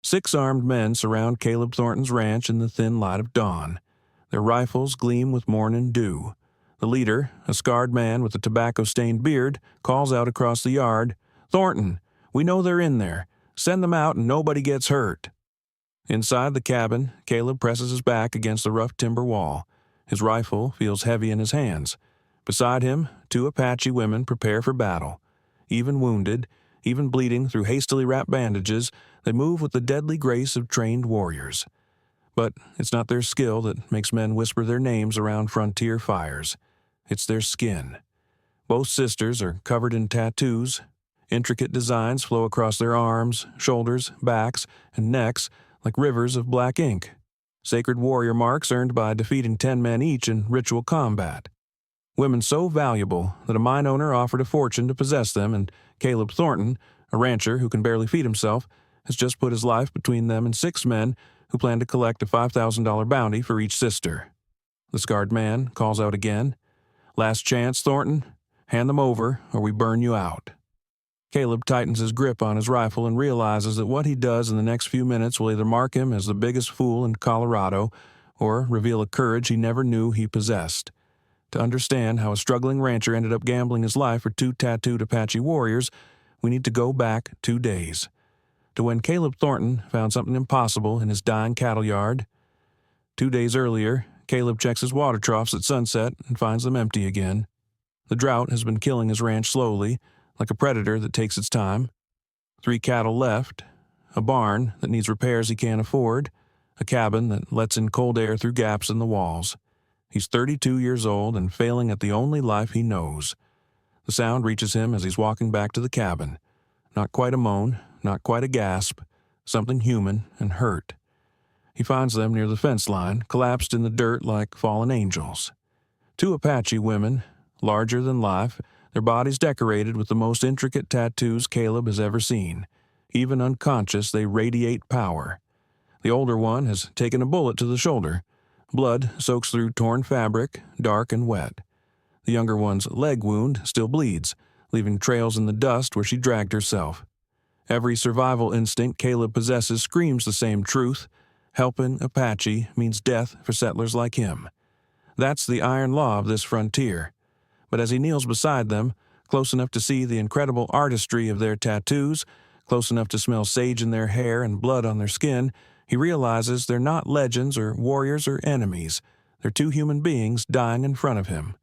6 armed men surround Caleb Thornton's ranch in the thin light of dawn. Their rifles gleam with morning dew. The leader, a scarred man with a tobacco-stained beard, calls out across the yard, "Thornton, we know they're in there. Send them out and nobody gets hurt." Inside the cabin, Caleb presses his back against the rough timber wall. His rifle feels heavy in his hands. Beside him, 2 Apache women prepare for battle. Even wounded, even bleeding through hastily wrapped bandages, they move with the deadly grace of trained warriors. But it's not their skill that makes men whisper their names around frontier fires. It's their skin. Both sisters are covered in tattoos. Intricate designs flow across their arms, shoulders, backs, and necks like rivers of black ink. Sacred warrior marks earned by defeating 10 men each in ritual combat. Women so valuable that a mine owner offered a fortune to possess them, and Caleb Thornton, a rancher who can barely feed himself, has just put his life between them and 6 men who plan to collect a $5,000 bounty for each sister. The scarred man calls out again, "Last chance, Thornton. Hand them over, or we burn you out." Caleb tightens his grip on his rifle and realizes that what he does in the next few minutes will either mark him as the biggest fool in Colorado or reveal a courage he never knew he possessed. To understand how a struggling rancher ended up gambling his life for 2 tattooed Apache warriors, we need to go back 2 days. To when Caleb Thornton found something impossible in his dying cattle yard. 2 days earlier, Caleb checks his water troughs at sunset and finds them empty again. The drought has been killing his ranch slowly, like a predator that takes its time. 3 cattle left, a barn that needs repairs he can't afford, a cabin that lets in cold air through gaps in the walls. He's 32 years old and failing at the only life he knows. The sound reaches him as he's walking back to the cabin. Not quite a moan, not quite a gasp, something human and hurt. He finds them near the fence line, collapsed in the dirt like fallen angels. 2 Apache women, larger than life, their bodies decorated with the most intricate tattoos Caleb has ever seen. Even unconscious, they radiate power. The older one has taken a bullet to the shoulder. Blood soaks through torn fabric, dark and wet. The younger one's leg wound still bleeds, leaving trails in the dust where she dragged herself. Every survival instinct Caleb possesses screams the same truth. Helping Apache means death for settlers like him. That's the iron law of this frontier. But as he kneels beside them, close enough to see the incredible artistry of their tattoos, close enough to smell sage in their hair and blood on their skin, he realizes they're not legends or warriors or enemies. They're 2 human beings dying in front of him.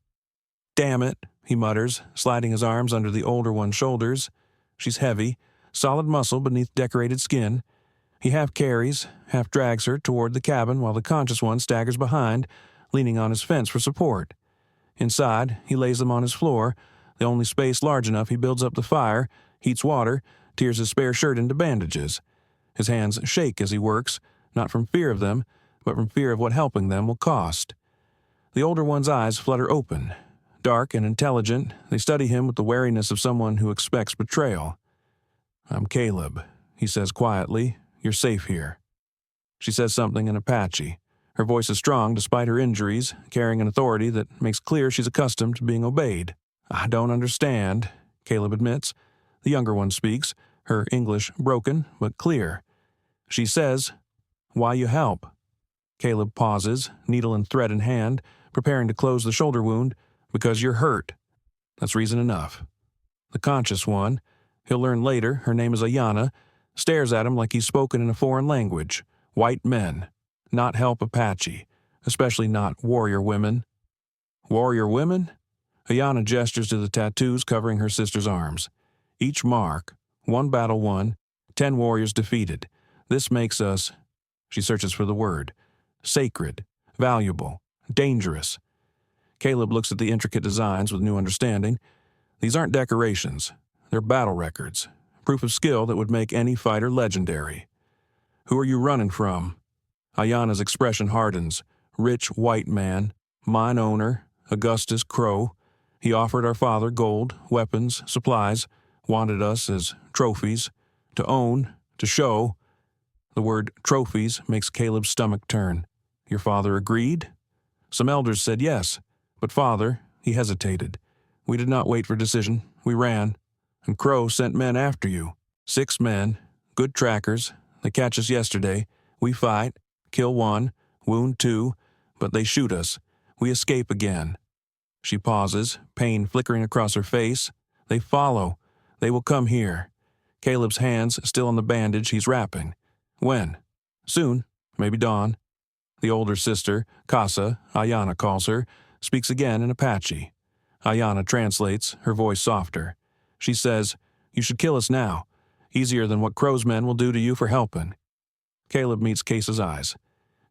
"Damn it," he mutters, sliding his arms under the older one's shoulders. She's heavy, solid muscle beneath decorated skin. He half carries, half drags her toward the cabin while the conscious one staggers behind, leaning on his fence for support. Inside, he lays them on his floor, the only space large enough. He builds up the fire, heats water, tears his spare shirt into bandages. His hands shake as he works, not from fear of them, but from fear of what helping them will cost. The older one's eyes flutter open. Dark and intelligent, they study him with the wariness of someone who expects betrayal. "I'm Caleb," he says quietly. "You're safe here." She says something in Apache. Her voice is strong despite her injuries, carrying an authority that makes clear she's accustomed to being obeyed. "I don't understand," Caleb admits. The younger one speaks, her English broken but clear. She says, "Why you help?" Caleb pauses, needle and thread in hand, preparing to close the shoulder wound. "Because you're hurt." That's reason enough. The conscious one, he'll learn later her name is Aiyana, stares at him like he's spoken in a foreign language. White men. Not help Apache. Especially not warrior women. Warrior women? Aiyana gestures to the tattoos covering her sister's arms. Each mark, 1 battle won, 10 warriors defeated. This makes us, she searches for the word, sacred, valuable, dangerous. Caleb looks at the intricate designs with new understanding. These aren't decorations. They're battle records. Proof of skill that would make any fighter legendary. "Who are you running from?" Aiyana's expression hardens. "Rich white man, mine owner, Augustus Crowe. He offered our father gold, weapons, supplies, wanted us as trophies, to own, to show." The word trophies makes Caleb's stomach turn. "Your father agreed?" "Some elders said yes, but father," he hesitated. "We did not wait for decision. We ran. And Crowe sent men after you. 6 men, good trackers. They catch us yesterday. We fight, kill one, wound two, but they shoot us. We escape again." She pauses, pain flickering across her face. "They follow. They will come here." Caleb's hands still on the bandage he's wrapping. "When?" "Soon. Maybe dawn." The older sister, Kasa, Aiyana calls her, speaks again in Apache. Aiyana translates, her voice softer. She says, "You should kill us now. Easier than what Crowe's men will do to you for helping." Caleb meets Kasa's eyes.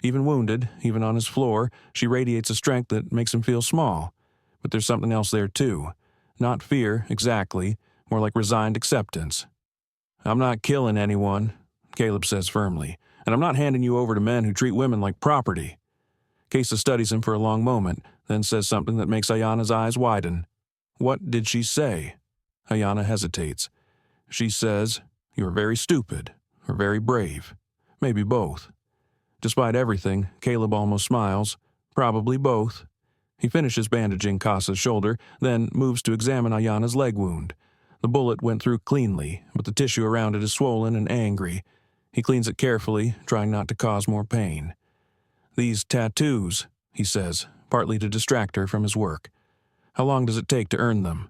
Even wounded, even on his floor, she radiates a strength that makes him feel small. But there's something else there too. Not fear, exactly, more like resigned acceptance. "I'm not killing anyone," Caleb says firmly, "and I'm not handing you over to men who treat women like property." Kasa studies him for a long moment, then says something that makes Aiyana's eyes widen. "What did she say?" Aiyana hesitates. She says, "You're very stupid, or very brave. Maybe both." Despite everything, Caleb almost smiles. Probably both. He finishes bandaging Kasa's shoulder, then moves to examine Aiyana's leg wound. The bullet went through cleanly, but the tissue around it is swollen and angry. He cleans it carefully, trying not to cause more pain. "These tattoos," he says, partly to distract her from his work. "How long does it take to earn them?"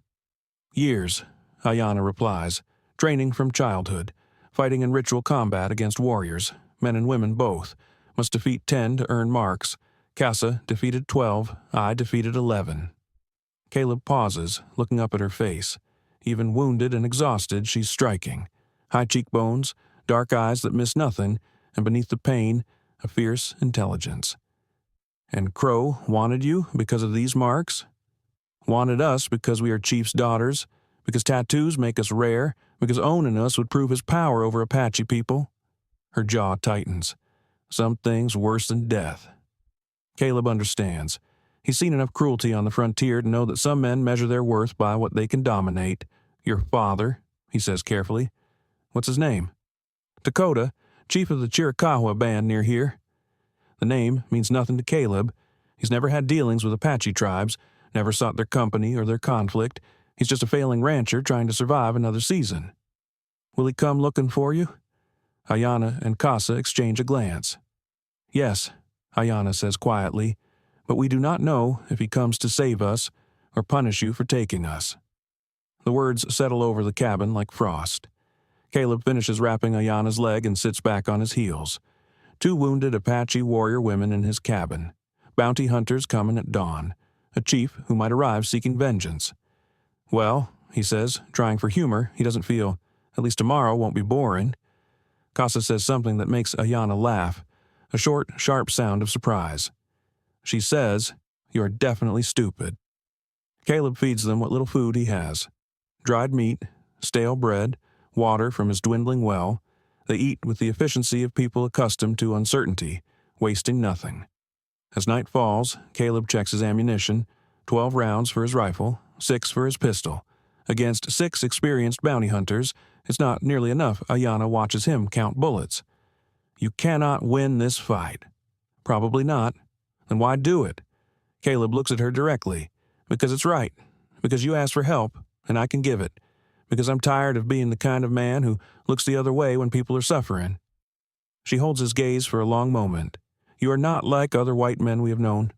"Years," Aiyana replies. "Training from childhood. Fighting in ritual combat against warriors, men and women both. Must defeat 10 to earn marks. Kasa defeated 12, I defeated 11. Caleb pauses, looking up at her face. Even wounded and exhausted, she's striking. High cheekbones, dark eyes that miss nothing, and beneath the pain, a fierce intelligence. "And Crowe wanted you because of these marks?" "Wanted us because we are chief's daughters, because tattoos make us rare, because owning us would prove his power over Apache people." Her jaw tightens. "Some things worse than death." Caleb understands. He's seen enough cruelty on the frontier to know that some men measure their worth by what they can dominate. "Your father," he says carefully. "What's his name?" "Takoda, chief of the Chiricahua band near here." The name means nothing to Caleb. He's never had dealings with Apache tribes, never sought their company or their conflict. He's just a failing rancher trying to survive another season. "Will he come looking for you?" Aiyana and Kasa exchange a glance. "Yes," Aiyana says quietly, "but we do not know if he comes to save us or punish you for taking us." The words settle over the cabin like frost. Caleb finishes wrapping Aiyana's leg and sits back on his heels. 2 wounded Apache warrior women in his cabin. Bounty hunters coming at dawn. A chief who might arrive seeking vengeance. "Well," he says, trying for humor, he doesn't feel, "at least tomorrow won't be boring." Kasa says something that makes Aiyana laugh. A short, sharp sound of surprise. She says, "You are definitely stupid." Caleb feeds them what little food he has. Dried meat, stale bread, water from his dwindling well. They eat with the efficiency of people accustomed to uncertainty, wasting nothing. As night falls, Caleb checks his ammunition, 12 rounds for his rifle, 6 for his pistol. Against 6 experienced bounty hunters, it's not nearly enough Aiyana watches him count bullets. "You cannot win this fight." "Probably not. Then why do it?" Caleb looks at her directly. "Because it's right. Because you asked for help, and I can give it. Because I'm tired of being the kind of man who looks the other way when people are suffering." She holds his gaze for a long moment. "You are not like other white men we have known."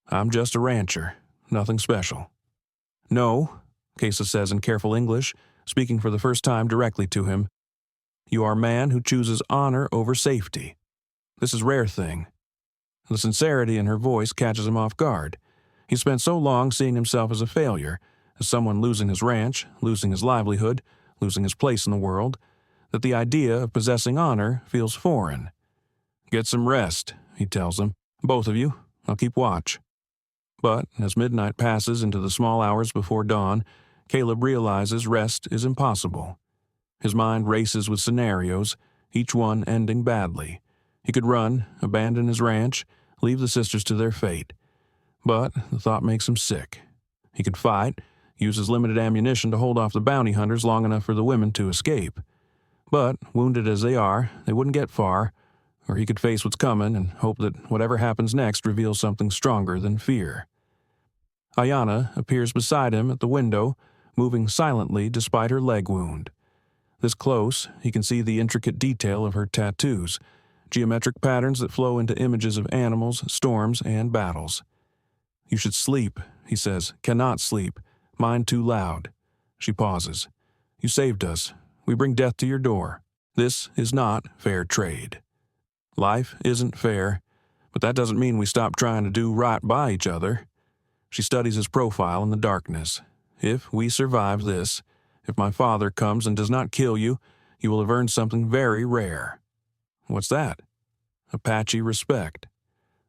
"I'm just a rancher. Nothing special." "No," Kasa says in careful English, speaking for the first time directly to him. "You are a man who chooses honor over safety. This is a rare thing." The sincerity in her voice catches him off guard. He spent so long seeing himself as a failure, as someone losing his ranch, losing his livelihood, losing his place in the world, that the idea of possessing honor feels foreign. "Get some rest," he tells them. "Both of you. I'll keep watch." But as midnight passes into the small hours before dawn, Caleb realizes rest is impossible. His mind races with scenarios, each one ending badly. He could run, abandon his ranch, leave the sisters to their fate. But the thought makes him sick. He could fight, use his limited ammunition to hold off the bounty hunters long enough for the women to escape. But, wounded as they are, they wouldn't get far, or he could face what's coming and hope that whatever happens next reveals something stronger than fear. Aiyana appears beside him at the window, moving silently despite her leg wound. This close, he can see the intricate detail of her tattoos, geometric patterns that flow into images of animals, storms, and battles. "You should sleep," he says. "Cannot sleep. Mind too loud." She pauses. "You saved us. We bring death to your door. This is not fair trade." Life isn't fair, but that doesn't mean we stop trying to do right by each other. She studies his profile in the darkness. "If we survive this, if my father comes and does not kill you, you will have earned something very rare." "What's that?" "Apache respect."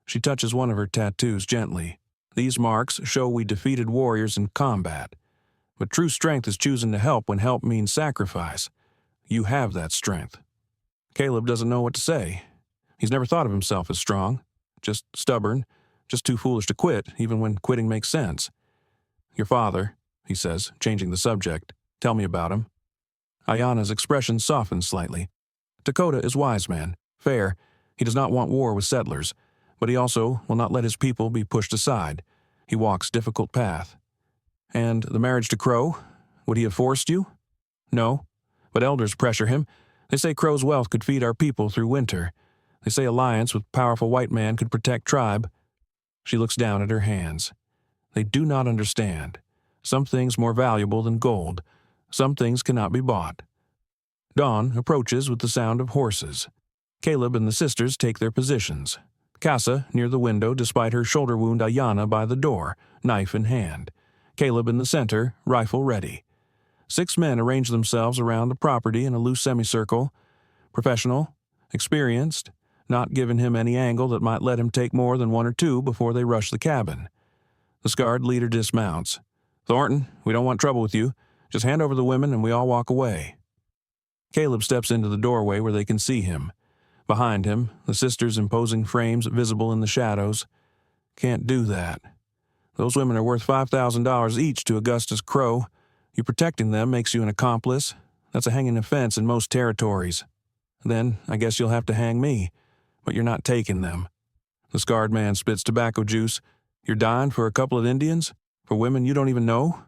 She touches one of her tattoos gently. "These marks show we defeated warriors in combat. But true strength is choosing to help when help means sacrifice. You have that strength." Caleb doesn't know what to say. He's never thought of himself as strong, just stubborn, just too foolish to quit, even when quitting makes sense. "Your father," he says, changing the subject. "Tell me about him." Aiyana's expression softens slightly. "Takoda is wise man, fair. He does not want war with settlers, but he also will not let his people be pushed aside. He walks difficult path." "And the marriage to Crowe? Would he have forced you?" "No, but elders pressure him. They say Crowe's wealth could feed our people through winter. They say alliance with powerful white man could protect tribe." She looks down at her hands. "They do not understand. Some things more valuable than gold. Some things cannot be bought." Dawn approaches with the sound of horses. Caleb and the sisters take their positions. Kasa near the window despite her shoulder wound, Aiyana by the door, knife in hand. Caleb in the center, rifle ready. 6 men arrange themselves around the property in a loose semicircle. Professional, experienced, not giving him any angle that might let him take more than 1 or 2 before they rush the cabin. The scarred leader dismounts. "Thornton, we don't want trouble with you. Just hand over the women and we all walk away." Caleb steps into the doorway where they can see him. Behind him, the sisters' imposing frames visible in the shadows. "Can't do that. Those women are worth $5,000 each to Augustus Crowe. You protecting them makes you an accomplice. That's a hanging offense in most territories. Then I guess you'll have to hang me, but you're not taking them." The scarred man spits tobacco juice. "You're dying for a couple of Indians? For women you don't even know?"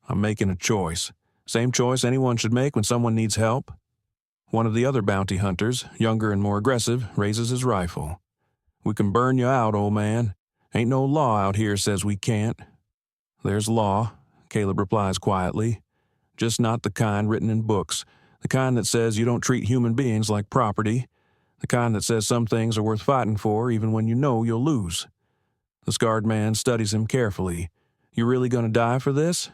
"I'm making a choice. Same choice anyone should make when someone needs help." One of the other bounty hunters, younger and more aggressive, raises his rifle. "We can burn you out, old man. Ain't no law out here says we can't." "There's law," Caleb replies quietly. "Just not the kind written in books. The kind that says you don't treat human beings like property. The kind that says some things are worth fighting for even when you know you'll lose." The scarred man studies him carefully. "You really gonna die for this?"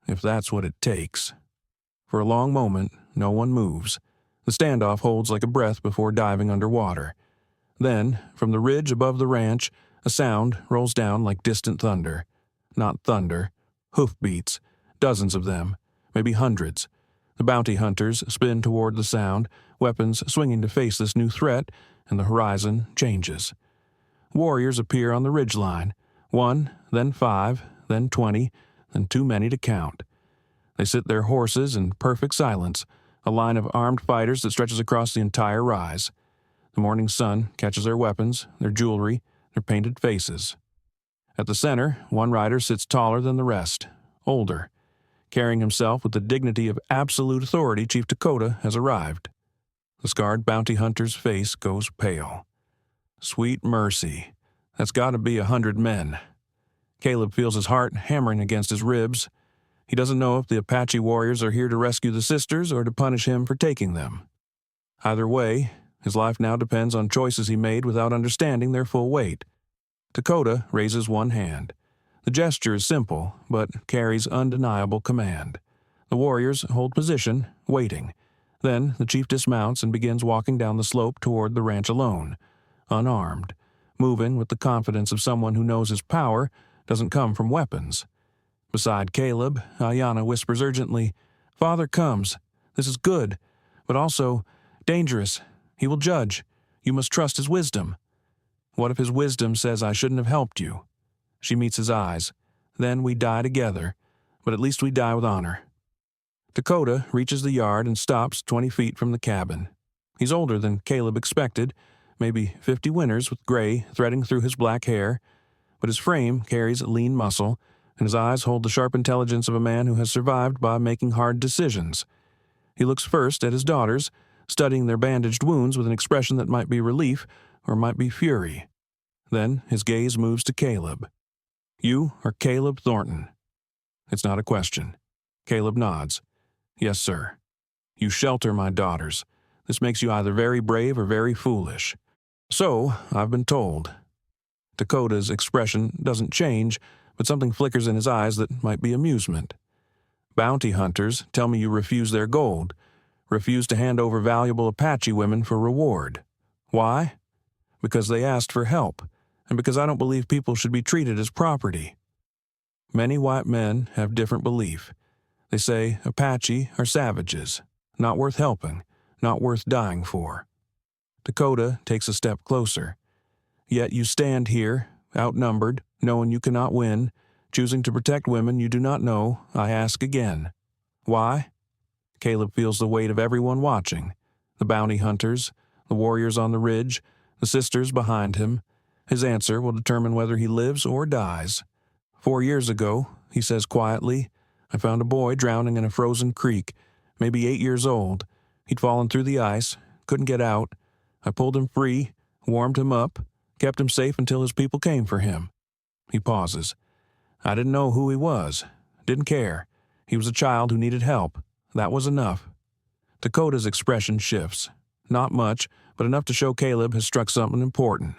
"If that's what it takes." For a long moment, no one moves. The standoff holds like a breath before diving underwater. Then, from the ridge above the ranch, a sound rolls down like distant thunder. Not thunder. Hoofbeats. Dozens of them. Maybe hundreds. The bounty hunters spin toward the sound, weapons swinging to face this new threat, and the horizon changes. Warriors appear on the ridgeline. 1, then 5, then 20, then too many to count. They sit their horses in perfect silence, a line of armed fighters that stretches across the entire rise. The morning sun catches their weapons, their jewelry, their painted faces. At the center, one rider sits taller than the rest, older. Carrying himself with the dignity of absolute authority, Chief Takoda has arrived. The scarred bounty hunter's face goes pale. Sweet mercy. That's got to be 100 men. Caleb feels his heart hammering against his ribs. He doesn't know if the Apache warriors are here to rescue the sisters or to punish him for taking them. Either way, his life now depends on choices he made without understanding their full weight. Takoda raises one hand. The gesture is simple, but carries undeniable command. The warriors hold position, waiting. Then the chief dismounts and begins walking down the slope toward the ranch alone, unarmed, moving with the confidence of someone who knows his power doesn't come from weapons. Beside Caleb, Aiyana whispers urgently, "Father comes. This is good, but also dangerous. He will judge. You must trust his wisdom." "What if his wisdom says I shouldn't have helped you?" She meets his eyes. "Then we die together, but at least we die with honor." Takoda reaches the yard and stops 20 feet from the cabin. He's older than Caleb expected, maybe 50 winters with gray threading through his black hair, but his frame carries lean muscle, and his eyes hold the sharp intelligence of a man who has survived by making hard decisions. He looks first at his daughters, studying their bandaged wounds with an expression that might be relief or might be fury. Then his gaze moves to Caleb. "You are Caleb Thornton." It's not a question. Caleb nods. "Yes, sir. You shelter my daughters. This makes you either very brave or very foolish." "So, I've been told." Takoda's expression doesn't change, but something flickers in his eyes that might be amusement. "Bounty hunters tell me you refuse their gold, refuse to hand over valuable Apache women for reward. Why? Because they asked for help, and because I don't believe people should be treated as property. Many white men have different belief. They say Apache are savages, not worth helping, not worth dying for." Takoda takes a step closer. "Yet you stand here, outnumbered, knowing you cannot win, choosing to protect women you do not know. I ask again. Why?" Caleb feels the weight of everyone watching. The bounty hunters, the warriors on the ridge, the sisters behind him. His answer will determine whether he lives or dies. "4 years ago," he says quietly, "I found a boy drowning in a frozen creek, maybe 8 years old. He'd fallen through the ice, couldn't get out. I pulled him free, warmed him up, kept him safe until his people came for him." He pauses. "I didn't know who he was, didn't care. He was a child who needed help. That was enough." Takoda's expression shifts. Not much, but enough to show Caleb has struck something important.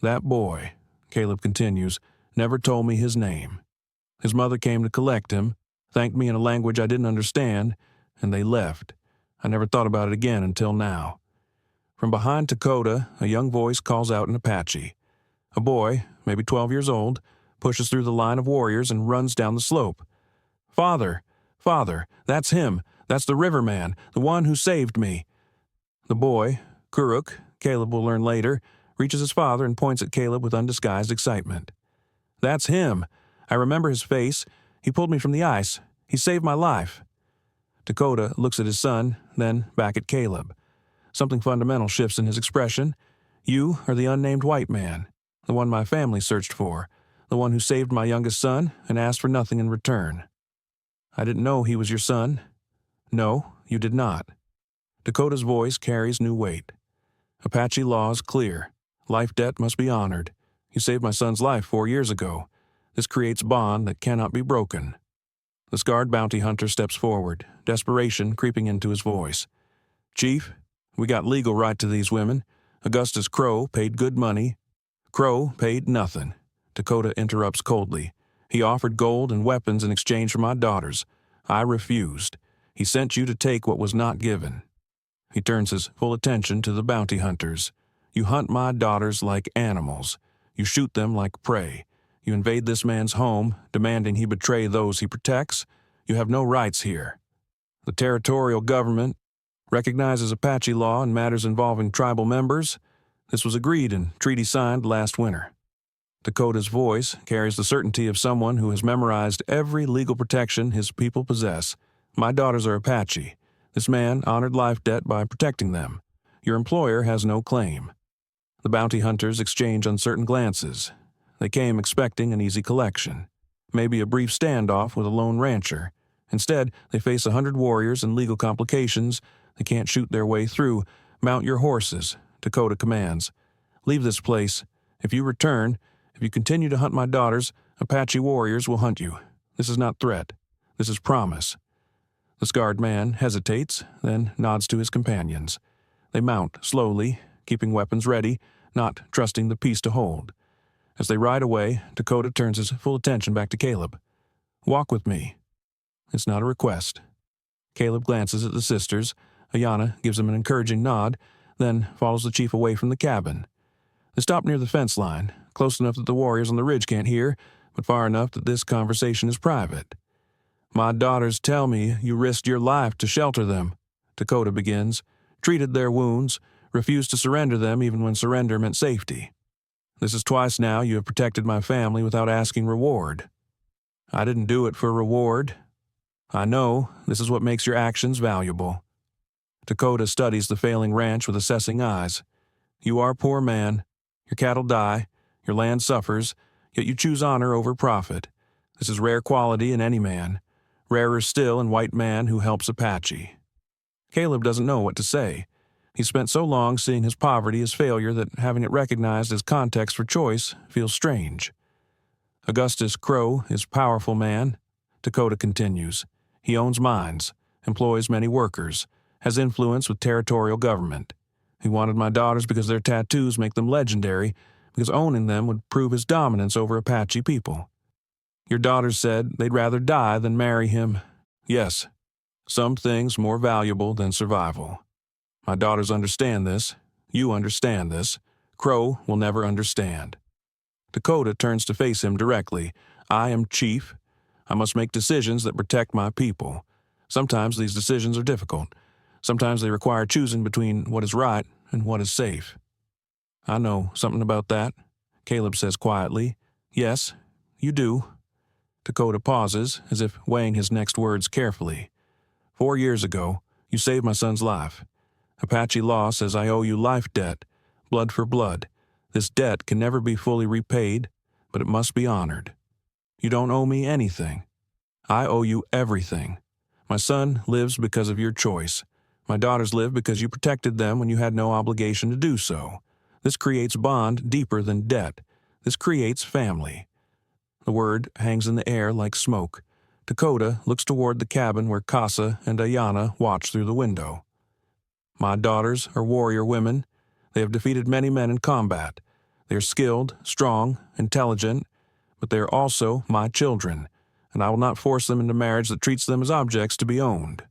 "That boy," Caleb continues, "never told me his name. His mother came to collect him, thanked me in a language I didn't understand, and they left. I never thought about it again until now." From behind Takoda, a young voice calls out in Apache. A boy, maybe 12 years old, pushes through the line of warriors and runs down the slope. "Father! Father! That's him! That's the riverman, the one who saved me!" The boy, Kuruk, Caleb will learn later, reaches his father and points at Caleb with undisguised excitement. "That's him! I remember his face. He pulled me from the ice. He saved my life." Takoda looks at his son, then back at Caleb. Something fundamental shifts in his expression. "You are the unnamed white man, the one my family searched for, the one who saved my youngest son and asked for nothing in return." "I didn't know he was your son." "No, you did not." Takoda's voice carries new weight. "Apache law is clear. Life debt must be honored. You saved my son's life 4 years ago. This creates bond that cannot be broken." The scarred bounty hunter steps forward, desperation creeping into his voice. "Chief, we got legal right to these women. Augustus Crowe paid good money." "Crowe paid nothing," Takoda interrupts coldly. "He offered gold and weapons in exchange for my daughters. I refused. He sent you to take what was not given." He turns his full attention to the bounty hunters. "You hunt my daughters like animals. You shoot them like prey. You invade this man's home, demanding he betray those he protects. You have no rights here. The territorial government recognizes Apache law in matters involving tribal members. This was agreed and treaty signed last winter." Takoda's voice carries the certainty of someone who has memorized every legal protection his people possess. "My daughters are Apache. This man honored life debt by protecting them. Your employer has no claim." The bounty hunters exchange uncertain glances. They came expecting an easy collection, maybe a brief standoff with a lone rancher. Instead, they face 100 warriors and legal complications. They can't shoot their way through. "Mount your horses," Takoda commands. "Leave this place. If you return, if you continue to hunt my daughters, Apache warriors will hunt you. This is not threat. This is promise." The scarred man hesitates, then nods to his companions. They mount slowly, keeping weapons ready, not trusting the peace to hold. As they ride away, Takoda turns his full attention back to Caleb. "Walk with me." It's not a request. Caleb glances at the sisters. Aiyana gives him an encouraging nod, then follows the chief away from the cabin. They stop near the fence line, close enough that the warriors on the ridge can't hear, but far enough that this conversation is private. "My daughters tell me you risked your life to shelter them," Takoda begins, "treated their wounds, refused to surrender them even when surrender meant safety. This is twice now you have protected my family without asking reward." "I didn't do it for reward." "I know. This is what makes your actions valuable." Takoda studies the failing ranch with assessing eyes. "You are a poor man. Your cattle die. Your land suffers. Yet you choose honor over profit. This is rare quality in any man. Rarer still in white man who helps Apache." Caleb doesn't know what to say. He spent so long seeing his poverty as failure that having it recognized as context for choice feels strange. Augustus Crowe is a powerful man. Takoda continues. He owns mines, employs many workers, has influence with territorial government. He wanted my daughters because their tattoos make them legendary, because owning them would prove his dominance over Apache people. Your daughters said they'd rather die than marry him. Yes, some things more valuable than survival. My daughters understand this. You understand this. Crowe will never understand. Takoda turns to face him directly. I am chief. I must make decisions that protect my people. Sometimes these decisions are difficult. Sometimes they require choosing between what is right and what is safe. I know something about that, Caleb says quietly. Yes, you do. Takoda pauses, as if weighing his next words carefully. 4 years ago, you saved my son's life. Apache law says I owe you life debt, blood for blood. This debt can never be fully repaid, but it must be honored. You don't owe me anything. I owe you everything. My son lives because of your choice. My daughters live because you protected them when you had no obligation to do so. This creates bond deeper than debt. This creates family. The word hangs in the air like smoke. Takoda looks toward the cabin where Kasa and Aiyana watch through the window. My daughters are warrior women. They have defeated many men in combat. They are skilled, strong, intelligent, but they are also my children, and I will not force them into marriage that treats them as objects to be owned.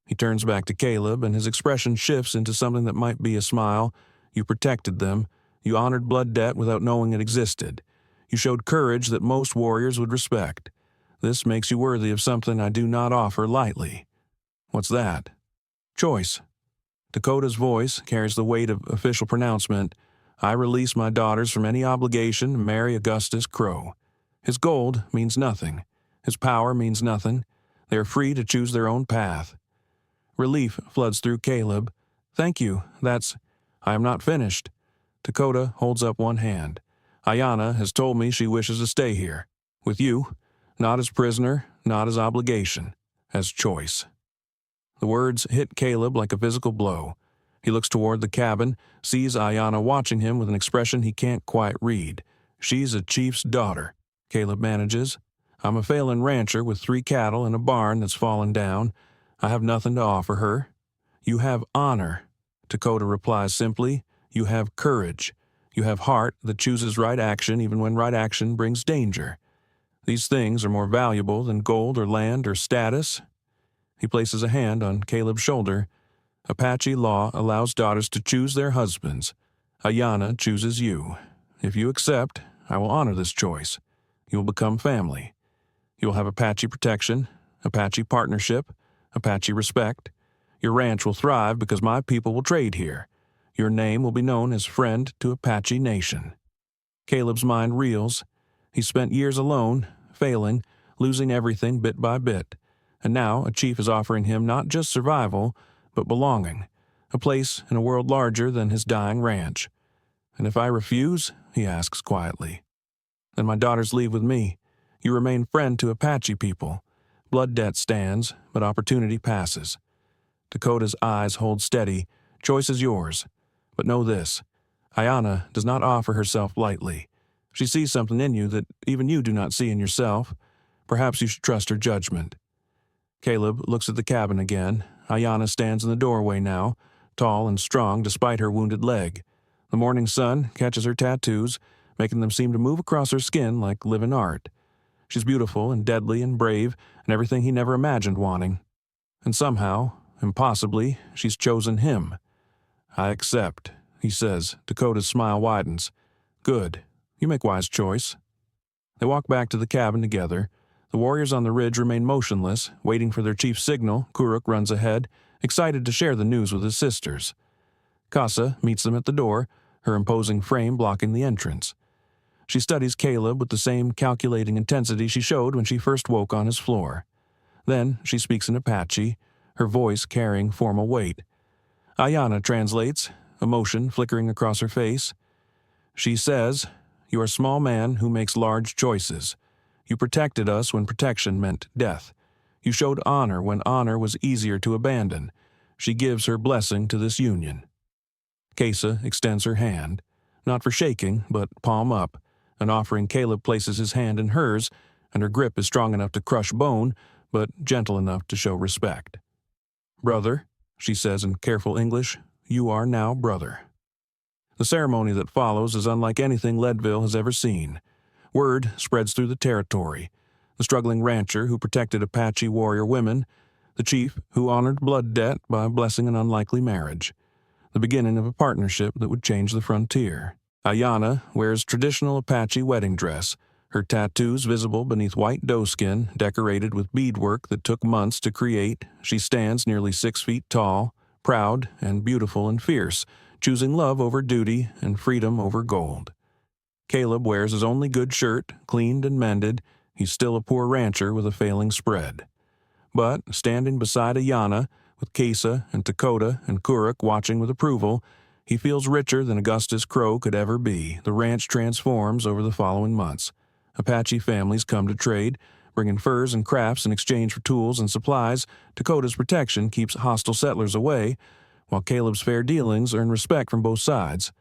He turns back to Caleb, and his expression shifts into something that might be a smile. You protected them. You honored blood debt without knowing it existed. You showed courage that most warriors would respect. This makes you worthy of something I do not offer lightly. What's that? Choice. Takoda's voice carries the weight of official pronouncement. I release my daughters from any obligation to marry Augustus Crowe. His gold means nothing. His power means nothing. They are free to choose their own path. Relief floods through Caleb. Thank you. I am not finished. Takoda holds up one hand. Aiyana has told me she wishes to stay here. With you. Not as prisoner, not as obligation. As choice. The words hit Caleb like a physical blow. He looks toward the cabin, sees Aiyana watching him with an expression he can't quite read. She's a chief's daughter, Caleb manages. I'm a failing rancher with 3 cattle and a barn that's fallen down. I have nothing to offer her. You have honor. Takoda replies simply. You have courage. You have heart that chooses right action even when right action brings danger. These things are more valuable than gold or land or status. He places a hand on Caleb's shoulder. Apache law allows daughters to choose their husbands. Aiyana chooses you. If you accept, I will honor this choice. You will become family. You will have Apache protection, Apache partnership, Apache respect. Your ranch will thrive because my people will trade here. Your name will be known as friend to Apache Nation. Caleb's mind reels. He spent years alone, failing, losing everything bit by bit. And now a chief is offering him not just survival, but belonging, a place in a world larger than his dying ranch. And if I refuse, he asks quietly, then my daughters leave with me. You remain friend to Apache people. Blood debt stands, but opportunity passes. Takoda's eyes hold steady. Choice is yours. But know this, Aiyana does not offer herself lightly. She sees something in you that even you do not see in yourself. Perhaps you should trust her judgment. Caleb looks at the cabin again. Aiyana stands in the doorway now, tall and strong despite her wounded leg. The morning sun catches her tattoos, making them seem to move across her skin like living art. She's beautiful and deadly and brave and everything he never imagined wanting. And somehow, impossibly, she's chosen him. I accept, he says. Takoda's smile widens. Good. You make wise choice. They walk back to the cabin together. The warriors on the ridge remain motionless, waiting for their chief's signal. Kuruk runs ahead, excited to share the news with his sisters. Kasa meets them at the door, her imposing frame blocking the entrance. She studies Caleb with the same calculating intensity she showed when she first woke on his floor. Then she speaks in Apache, her voice carrying formal weight. Aiyana translates, emotion flickering across her face. She says, You are a small man who makes large choices. You protected us when protection meant death. You showed honor when honor was easier to abandon. She gives her blessing to this union. Kasa extends her hand, not for shaking, but palm up, and offering Caleb places his hand in hers, and her grip is strong enough to crush bone, but gentle enough to show respect. "Brother," she says in careful English, "you are now brother." The ceremony that follows is unlike anything Leadville has ever seen. Word spreads through the territory. The struggling rancher who protected Apache warrior women, the chief who honored blood debt by blessing an unlikely marriage, the beginning of a partnership that would change the frontier. Aiyana wears traditional Apache wedding dress, her tattoos visible beneath white doeskin decorated with beadwork that took months to create. She stands nearly 6 feet tall, proud and beautiful and fierce, choosing love over duty and freedom over gold. Caleb wears his only good shirt, cleaned and mended. He's still a poor rancher with a failing spread. But, standing beside Aiyana, with Kasa and Takoda and Kuruk watching with approval, he feels richer than Augustus Crowe could ever be. The ranch transforms over the following months. Apache families come to trade, bringing furs and crafts in exchange for tools and supplies. Takoda's protection keeps hostile settlers away, while Caleb's fair dealings earn respect from both sides.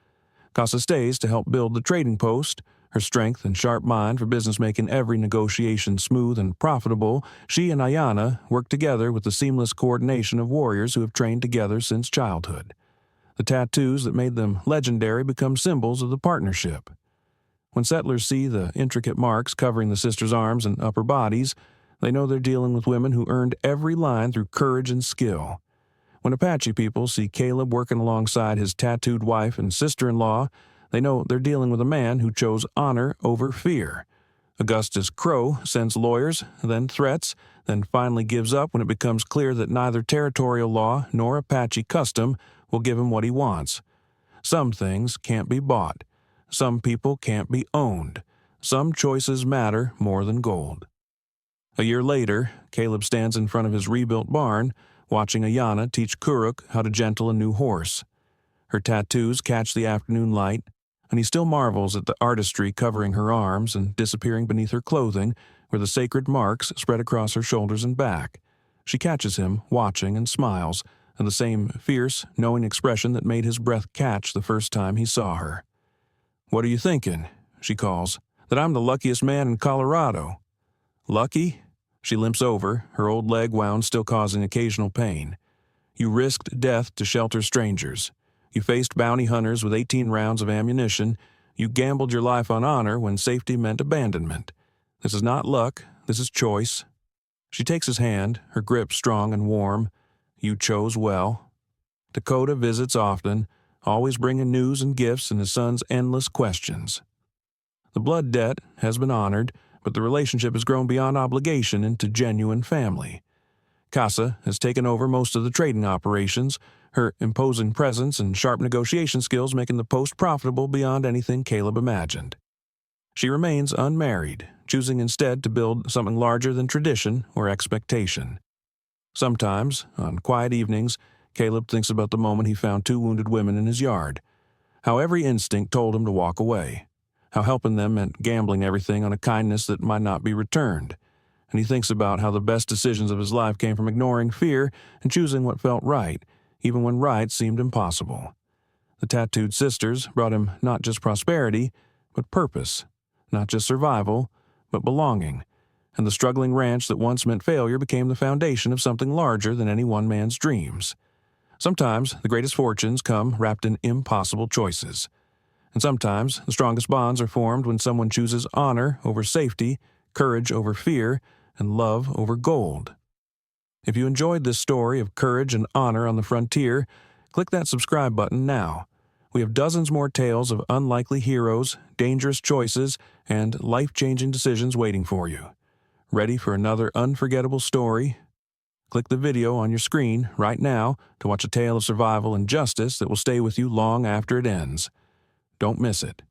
Kasa stays to help build the trading post. Her strength and sharp mind for business making every negotiation smooth and profitable. She and Aiyana work together with the seamless coordination of warriors who have trained together since childhood. The tattoos that made them legendary become symbols of the partnership. When settlers see the intricate marks covering the sisters' arms and upper bodies, they know they're dealing with women who earned every line through courage and skill. When Apache people see Caleb working alongside his tattooed wife and sister-in-law, they know they're dealing with a man who chose honor over fear. Augustus Crowe sends lawyers, then threats, then finally gives up when it becomes clear that neither territorial law nor Apache custom will give him what he wants. Some things can't be bought. Some people can't be owned. Some choices matter more than gold. A year later, Caleb stands in front of his rebuilt barn, watching Aiyana teach Kuruk how to gentle a new horse. Her tattoos catch the afternoon light, and he still marvels at the artistry covering her arms and disappearing beneath her clothing, where the sacred marks spread across her shoulders and back. She catches him, watching, and smiles, and the same fierce, knowing expression that made his breath catch the first time he saw her. "What are you thinking?" she calls. "That I'm the luckiest man in Colorado." "Lucky?" She limps over, her old leg wound still causing occasional pain. "You risked death to shelter strangers. You faced bounty hunters with 18 rounds of ammunition. You gambled your life on honor when safety meant abandonment. This is not luck, this is choice." She takes his hand, her grip strong and warm. "You chose well." Takoda visits often, always bringing news and gifts and his son's endless questions. The blood debt has been honored, but the relationship has grown beyond obligation into genuine family. Kasa has taken over most of the trading operations, her imposing presence and sharp negotiation skills making the post profitable beyond anything Caleb imagined. She remains unmarried, choosing instead to build something larger than tradition or expectation. Sometimes, on quiet evenings, Caleb thinks about the moment he found 2 wounded women in his yard, how every instinct told him to walk away, how helping them meant gambling everything on a kindness that might not be returned. And he thinks about how the best decisions of his life came from ignoring fear and choosing what felt right, even when right seemed impossible. The tattooed sisters brought him not just prosperity, but purpose, not just survival, but belonging. And the struggling ranch that once meant failure became the foundation of something larger than any one man's dreams. Sometimes the greatest fortunes come wrapped in impossible choices. And sometimes the strongest bonds are formed when someone chooses honor over safety, courage over fear, and love over gold. If you enjoyed this story of courage and honor on the frontier, click that subscribe button now. We have dozens more tales of unlikely heroes, dangerous choices, and life-changing decisions waiting for you. Ready for another unforgettable story? Click the video on your screen right now to watch a tale of survival and justice that will stay with you long after it ends. Don't miss it.